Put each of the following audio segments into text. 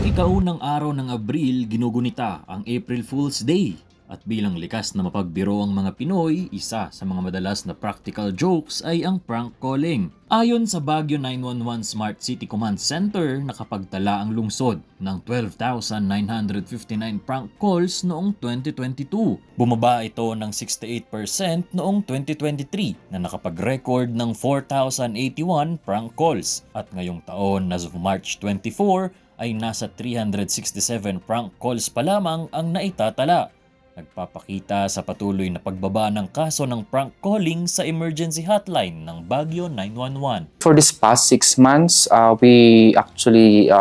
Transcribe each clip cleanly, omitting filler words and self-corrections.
ikaunang araw ng Abril, ginugunita ang April Fool's Day. At bilang likas na mapagbiro ang mga Pinoy, isa sa mga madalas na practical jokes ay ang prank calling. Ayon sa Baguio 911 Smart City Command Center, nakapagtala ang lungsod ng 12,959 prank calls noong 2022. Bumaba ito ng 68% noong 2023 na nakapag-record ng 4,081 prank calls. At ngayong taon, as of March 24, ay nasa 367 prank calls pa lamang ang naitatala. Nagpapakita sa patuloy na pagbaba ng kaso ng prank calling sa emergency hotline ng Baguio 911. For this past 6 months, we actually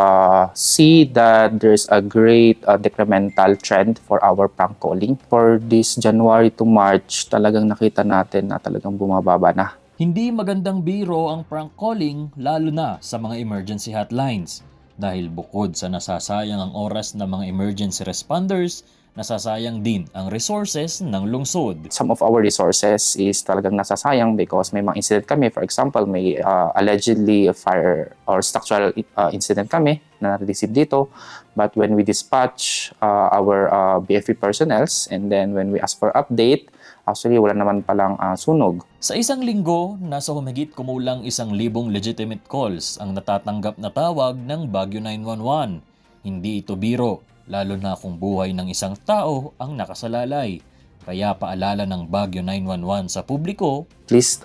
see that there's a great decremental trend for our prank calling. For this January to March, talagang nakita natin na talagang bumababa na. Hindi magandang biro ang prank calling lalo na sa mga emergency hotlines. Dahil bukod sa nasasayang ang oras ng mga emergency responders, nasasayang din ang resources ng lungsod. Some of our resources is talagang nasasayang because may mga incident kami. For example, may allegedly fire or structural incident kami na na-receive dito. But when we dispatch our BFP personnels and then when we ask for update, actually wala naman palang sunog. Sa isang linggo, nasa humigit kumulang 1,000 legitimate calls ang natatanggap na tawag ng Baguio 911. Hindi ito biro, lalo na kung buhay ng isang tao ang nakasalalay. Kaya paalala ng Baguio 911 sa publiko, Please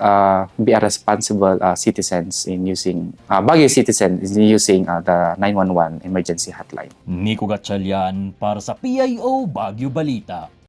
be a responsible citizens in using, Baguio citizen in using the 911 emergency hotline. Nico Gatchalian para sa PIO Baguio Balita.